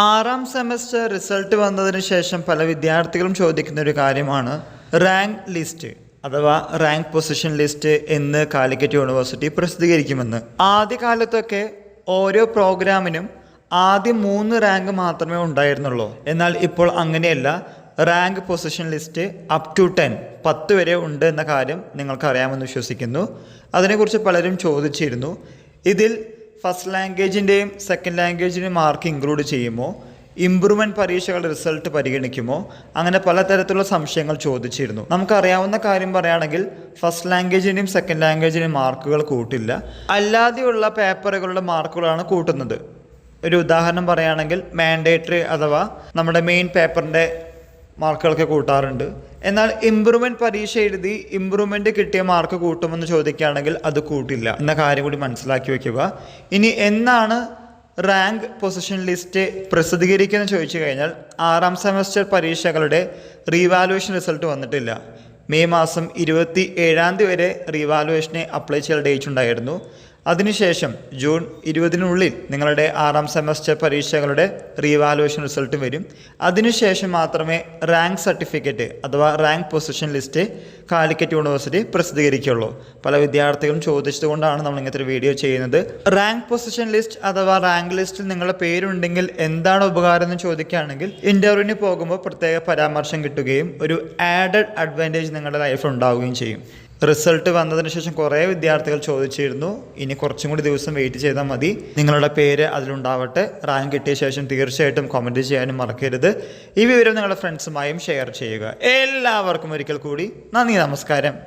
ആറാം semester result വന്നതിന് ശേഷം പല വിദ്യാർത്ഥികളും ചോദിക്കുന്ന ഒരു കാര്യമാണ് റാങ്ക് ലിസ്റ്റ് അഥവാ റാങ്ക് പൊസിഷൻ ലിസ്റ്റ് എന്ന് കാലിക്കറ്റ് യൂണിവേഴ്സിറ്റി പ്രസിദ്ധീകരിക്കുമെന്ന്. ആദ്യകാലത്തൊക്കെ ഓരോ പ്രോഗ്രാമിനും ആദ്യം 3 റാങ്ക് മാത്രമേ ഉണ്ടായിരുന്നുള്ളൂ. എന്നാൽ ഇപ്പോൾ അങ്ങനെയല്ല. Rank position list up to 10 വരെ ഉണ്ട് എന്ന കാര്യം നിങ്ങൾക്കറിയാമെന്ന് വിശ്വസിക്കുന്നു. അതിനെക്കുറിച്ച് പലരും ചോദിച്ചിരുന്നു. ഇതിൽ ഫസ്റ്റ് ലാംഗ്വേജിൻ്റെയും സെക്കൻഡ് ലാംഗ്വേജിൻ്റെയും മാർക്ക് ഇൻക്ലൂഡ് ചെയ്യുമോ, ഇംപ്രൂവ്മെൻറ്റ് പരീക്ഷകളുടെ റിസൾട്ട് പരിഗണിക്കുമോ, അങ്ങനെ പലതരത്തിലുള്ള സംശയങ്ങൾ ചോദിച്ചിരുന്നു. നമുക്കറിയാവുന്ന കാര്യം പറയുകയാണെങ്കിൽ ഫസ്റ്റ് ലാംഗ്വേജിൻ്റെയും സെക്കൻഡ് ലാംഗ്വേജിൻ്റെയും മാർക്കുകൾ കൂട്ടില്ല. അല്ലാതെയുള്ള പേപ്പറുകളുടെ മാർക്കുകളാണ് കൂട്ടുന്നത്. ഒരു ഉദാഹരണം പറയുകയാണെങ്കിൽ മാൻഡേറ്ററി അഥവാ നമ്മുടെ മെയിൻ പേപ്പറിൻ്റെ മാർക്കുകളൊക്കെ കൂട്ടാറുണ്ട്. എന്നാൽ ഇംപ്രൂവ്മെൻറ്റ് പരീക്ഷ എഴുതി ഇംപ്രൂവ്മെൻറ്റ് കിട്ടിയ മാർക്ക് കൂട്ടുമെന്ന് ചോദിക്കുകയാണെങ്കിൽ അത് കൂട്ടില്ല എന്ന കാര്യം കൂടി മനസ്സിലാക്കി വയ്ക്കുക. ഇനി എന്നാണ് റാങ്ക് പൊസിഷൻ ലിസ്റ്റ് പ്രസിദ്ധീകരിക്കുന്നത് ചോദിച്ചു കഴിഞ്ഞാൽ ആറാം സെമസ്റ്റർ പരീക്ഷകളുടെ റീവാലുവേഷൻ റിസൾട്ട് വന്നിട്ടില്ല. മെയ് മാസം 27 വരെ റീവാലുവേഷനെ അപ്ലൈ ചെയ്യാൻ ഡേറ്റ് ഉണ്ടായിരുന്നു. അതിനുശേഷം ജൂൺ 20 നിങ്ങളുടെ ആറാം സെമസ്റ്റർ പരീക്ഷകളുടെ റീവാലുവേഷൻ റിസൾട്ട് വരും. അതിനുശേഷം മാത്രമേ റാങ്ക് സർട്ടിഫിക്കറ്റ് അഥവാ rank position list Calicut University പ്രസിദ്ധീകരിക്കുകയുള്ളൂ. പല വിദ്യാർത്ഥികളും ചോദിച്ചതുകൊണ്ടാണ് നമ്മൾ ഇങ്ങനത്തെ ഒരു വീഡിയോ ചെയ്യുന്നത്. റാങ്ക് പൊസിഷൻ ലിസ്റ്റ് അഥവാ റാങ്ക് ലിസ്റ്റിൽ നിങ്ങളുടെ പേരുണ്ടെങ്കിൽ എന്താണ് ഉപകാരം എന്ന് ചോദിക്കുകയാണെങ്കിൽ ഇൻ്റർവ്യൂവിന് പോകുമ്പോൾ പ്രത്യേക പരാമർശം കിട്ടുകയും ഒരു ആഡഡ് അഡ്വാൻറ്റേജ് നിങ്ങളുടെ ലൈഫിൽ ഉണ്ടാവുകയും ചെയ്യും. റിസൾട്ട് വന്നതിന് ശേഷം കുറേ വിദ്യാർത്ഥികൾ ചോദിച്ചിരുന്നു, ഇനി കുറച്ചും കൂടി ദിവസം വെയിറ്റ് ചെയ്താൽ മതി, നിങ്ങളുടെ പേര് അതിലുണ്ടാവട്ടെ. റാങ്ക് കിട്ടിയ ശേഷം തീർച്ചയായിട്ടും കമൻറ്റ് ചെയ്യാനും മറക്കരുത്. ഈ വിവരം നിങ്ങളുടെ ഫ്രണ്ട്സുമായും ഷെയർ ചെയ്യുക. എല്ലാവർക്കും ഒരിക്കൽ കൂടി നന്ദി, നമസ്കാരം.